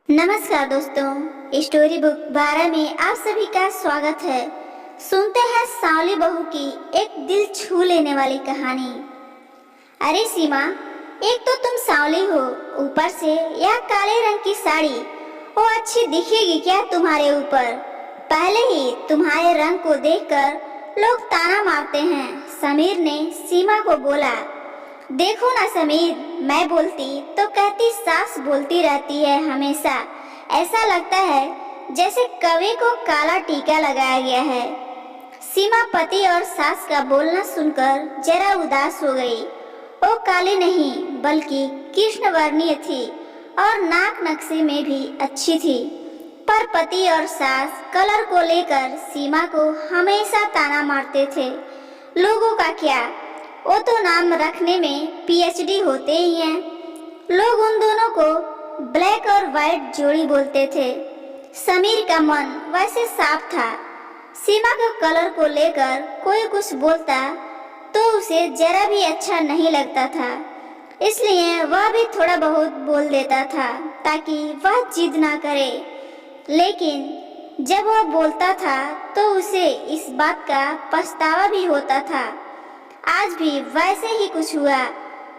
नमस्कार दोस्तों, story book 12 में आप सभी का स्वागत है। सुनते हैं सांवली बहू की एक दिल छू लेने वाली कहानी। अरे सीमा, एक तो तुम सांवली हो, ऊपर से यह काले रंग की साड़ी वो अच्छी दिखेगी क्या तुम्हारे ऊपर? पहले ही तुम्हारे रंग को देखकर लोग ताना मारते हैं। समीर ने सीमा को बोला। देखो ना समीर, मैं बोलती तो कहती सास बोलती रहती है हमेशा। ऐसा लगता है जैसे कवि को काला टीका लगाया गया है। सीमा पति और सास का बोलना सुनकर जरा उदास हो गई। वो काली नहीं बल्कि कृष्ण वर्णीय थी और नाक नक्शे में भी अच्छी थी। पर पति और सास कलर को लेकर सीमा को हमेशा ताना मारते थे। लोगों का क्या, वो तो नाम रखने में पीएचडी होते ही हैं। लोग उन दोनों को ब्लैक और वाइट जोड़ी बोलते थे। समीर का मन वैसे साफ था। सीमा के कलर को लेकर कोई कुछ बोलता तो उसे जरा भी अच्छा नहीं लगता था, इसलिए वह भी थोड़ा बहुत बोल देता था ताकि वह जिद ना करे। लेकिन जब वह बोलता था तो उसे इस बात का पछतावा भी होता था। आज भी वैसे ही कुछ हुआ।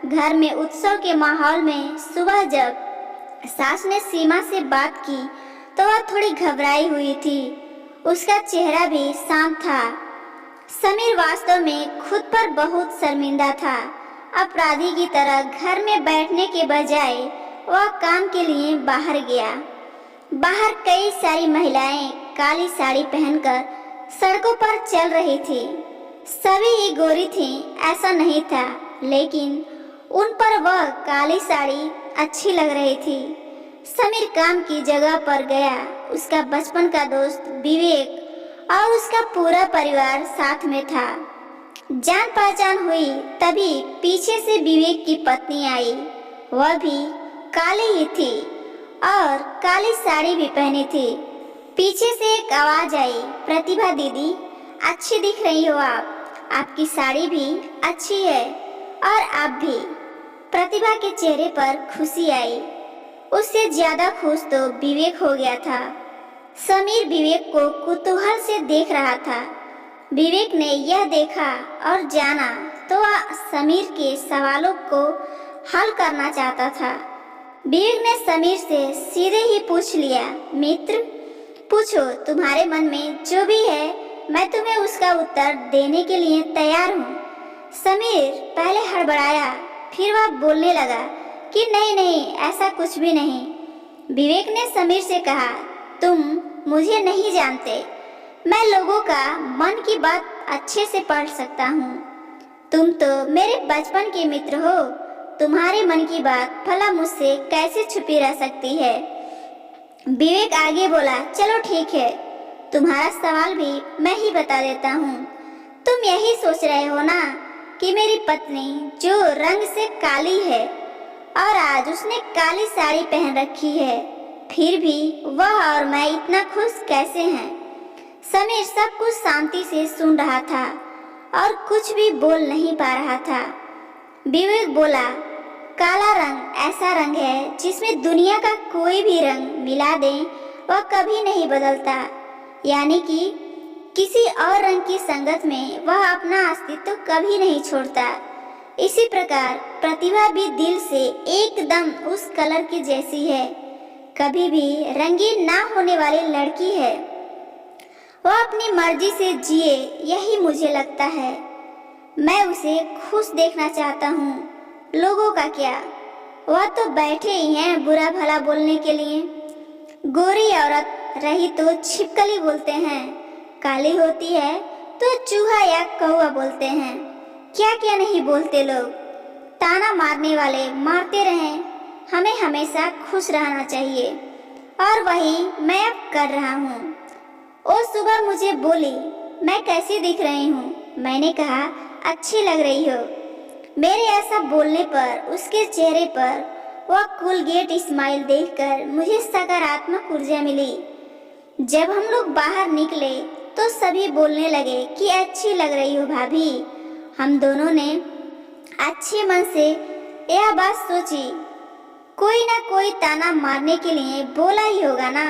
घर में उत्सव के माहौल में सुबह जब सास ने सीमा से बात की तो वह थोड़ी घबराई हुई थी। उसका चेहरा भी शांत था। समीर वास्तव में खुद पर बहुत शर्मिंदा था। अपराधी की तरह घर में बैठने के बजाय वह काम के लिए बाहर गया। बाहर कई सारी महिलाएं काली साड़ी पहनकर सड़कों पर चल रही थी। सभी ही गोरी थीं, ऐसा नहीं था, लेकिन उन पर वह काली साड़ी अच्छी लग रही थी। समीर काम की जगह पर गया। उसका बचपन का दोस्त विवेक और उसका पूरा परिवार साथ में था। जान पहचान हुई तभी पीछे से विवेक की पत्नी आई। वह भी काली ही थी और काली साड़ी भी पहनी थी। पीछे से एक आवाज आई, प्रतिभा दीदी, अच्छी दिख रही हो आप। आपकी साड़ी भी अच्छी है और आप भी। प्रतिभा के चेहरे पर खुशी आई। उससे ज्यादा खुश तो विवेक हो गया था। समीर विवेक को कुतूहल से देख रहा था। विवेक ने यह देखा और जाना तो वह समीर के सवालों को हल करना चाहता था। विवेक ने समीर से सीधे ही पूछ लिया, मित्र, पूछो, तुम्हारे मन में जो भी है मैं तुम्हें उसका उत्तर देने के लिए तैयार हूँ। समीर पहले हड़बड़ाया, फिर वह बोलने लगा कि नहीं नहीं, ऐसा कुछ भी नहीं। विवेक ने समीर से कहा, तुम मुझे नहीं जानते, मैं लोगों का मन की बात अच्छे से पढ़ सकता हूँ। तुम तो मेरे बचपन के मित्र हो। तुम्हारे मन की बात भला मुझसे कैसे छुपी रह सकती है? विवेक आगे बोला, चलो ठीक है, तुम्हारा सवाल भी मैं ही बता देता हूँ। तुम यही सोच रहे हो ना कि मेरी पत्नी जो रंग से काली है और आज उसने काली साड़ी पहन रखी है, फिर भी वह और मैं इतना खुश कैसे हैं? समीर सब कुछ शांति से सुन रहा था और कुछ भी बोल नहीं पा रहा था। विवेक बोला, काला रंग ऐसा रंग है जिसमें दुनिया का कोई भी रंग मिला दे वह कभी नहीं बदलता, यानी कि किसी और रंग की संगत में वह अपना अस्तित्व कभी नहीं छोड़ता। इसी प्रकार प्रतिभा भी दिल से एकदम उस कलर की जैसी है, कभी भी रंगीन ना होने वाली लड़की है। वह अपनी मर्जी से जिए, यही मुझे लगता है। मैं उसे खुश देखना चाहता हूँ। लोगों का क्या, वह तो बैठे ही हैं बुरा भला बोलने के लिए। गोरी औरत रही तो छिपकली बोलते हैं, काली होती है तो चूहा या कौवा बोलते हैं। क्या क्या नहीं बोलते लोग। ताना मारने वाले मारते रहें, हमें हमेशा खुश रहना चाहिए, और वही मैं अब कर रहा हूँ। वो सुबह मुझे बोली, मैं कैसी दिख रही हूँ? मैंने कहा, अच्छी लग रही हो। मेरे ऐसा बोलने पर उसके चेहरे पर वह कोलगेट स्माइल देखकर मुझे सकारात्मक ऊर्जा मिली। जब हम लोग बाहर निकले तो सभी बोलने लगे कि अच्छी लग रही हो भाभी। हम दोनों ने अच्छे मन से यह बात सोची। कोई ना कोई ताना मारने के लिए बोला ही होगा ना।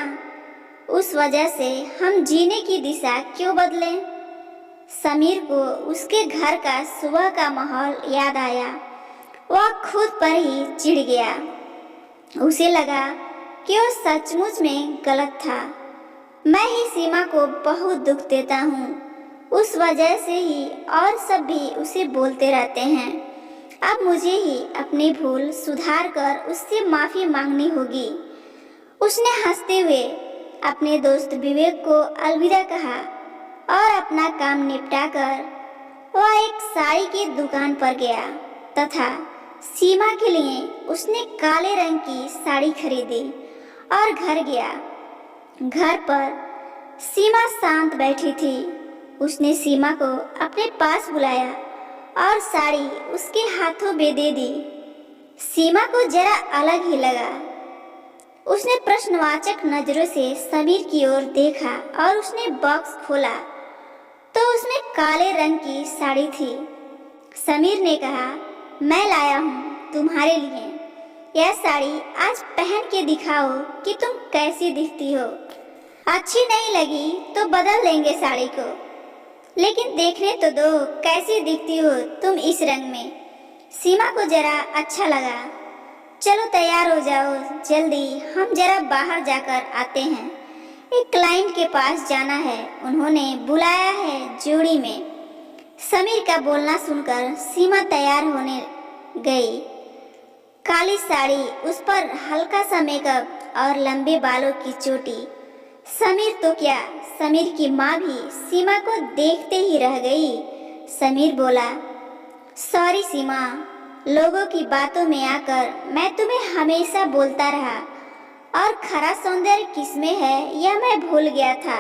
उस वजह से हम जीने की दिशा क्यों बदलें? समीर को उसके घर का सुबह का माहौल याद आया। वह खुद पर ही चिढ़ गया। उसे लगा कि वो सचमुच में गलत था। मैं ही सीमा को बहुत दुख देता हूँ, उस वजह से ही और सब भी उसे बोलते रहते हैं। अब मुझे ही अपनी भूल सुधार कर उससे माफ़ी मांगनी होगी। उसने हंसते हुए अपने दोस्त विवेक को अलविदा कहा और अपना काम निपटाकर वह एक साड़ी की दुकान पर गया तथा सीमा के लिए उसने काले रंग की साड़ी खरीदी और घर गया। घर पर सीमा शांत बैठी थी। उसने सीमा को अपने पास बुलाया और साड़ी उसके हाथों में दे दी। सीमा को जरा अलग ही लगा। उसने प्रश्नवाचक नजरों से समीर की ओर देखा और उसने बॉक्स खोला तो उसमें काले रंग की साड़ी थी। समीर ने कहा, मैं लाया हूँ तुम्हारे लिए। यह साड़ी आज पहन के दिखाओ कि तुम कैसी दिखती हो। अच्छी नहीं लगी तो बदल देंगे साड़ी को, लेकिन देखने तो दो कैसी दिखती हो तुम इस रंग में। सीमा को जरा अच्छा लगा। चलो तैयार हो जाओ, जल्दी हम जरा बाहर जाकर आते हैं। एक क्लाइंट के पास जाना है, उन्होंने बुलाया है जोड़ी में। समीर का बोलना सुनकर सीमा तैयार होने गई। काली साड़ी, उस पर हल्का सा मेकअप और लंबे बालों की चोटी। समीर तो क्या, समीर की माँ भी सीमा को देखते ही रह गई। समीर बोला, सॉरी सीमा, लोगों की बातों में आकर मैं तुम्हें हमेशा बोलता रहा और खरा सौंदर्य किसमें है यह मैं भूल गया था।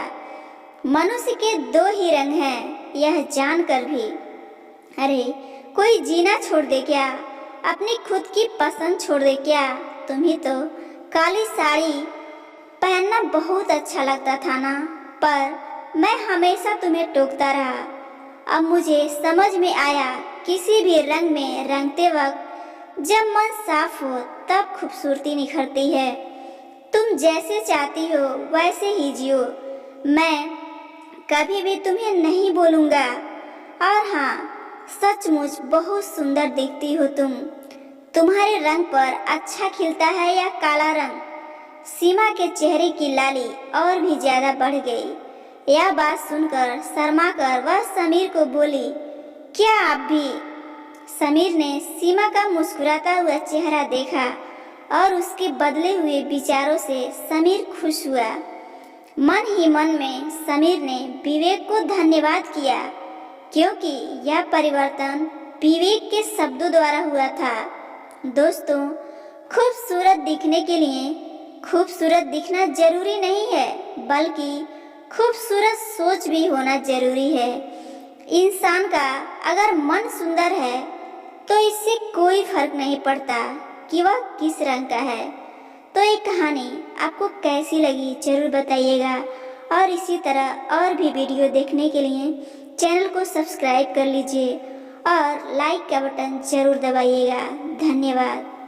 मनुष्य के दो ही रंग हैं, यह जानकर भी। अरे कोई जीना छोड़ दे क्या? अपनी खुद की पसंद छोड़ दे क्या? तुम्हें तो काली साड़ी पहनना बहुत अच्छा लगता था ना, पर मैं हमेशा तुम्हें टोकता रहा। अब मुझे समझ में आया, किसी भी रंग में रंगते वक्त जब मन साफ हो तब खूबसूरती निखरती है। तुम जैसे चाहती हो वैसे ही जियो। मैं कभी भी तुम्हें नहीं बोलूँगा। और हाँ, सचमुच बहुत सुंदर दिखती हो तुम। तुम्हारे रंग पर अच्छा खिलता है या काला रंग? सीमा के चेहरे की लाली और भी ज्यादा बढ़ गई। यह बात सुनकर शर्माकर वह समीर को बोली, क्या आप भी? समीर ने सीमा का मुस्कुराता हुआ चेहरा देखा और उसके बदले हुए विचारों से समीर खुश हुआ। मन ही मन में समीर ने विवेक को धन्यवाद किया, क्योंकि यह परिवर्तन विवेक के शब्दों द्वारा हुआ था। दोस्तों, खूबसूरत दिखने के लिए खूबसूरत दिखना जरूरी नहीं है, बल्कि खूबसूरत सोच भी होना जरूरी है। इंसान का अगर मन सुंदर है तो इससे कोई फर्क नहीं पड़ता कि वह किस रंग का है। तो ये कहानी आपको कैसी लगी जरूर बताइएगा, और इसी तरह और भी वीडियो देखने के लिए चैनल को सब्सक्राइब कर लीजिए और लाइक का बटन जरूर दबाइएगा। धन्यवाद।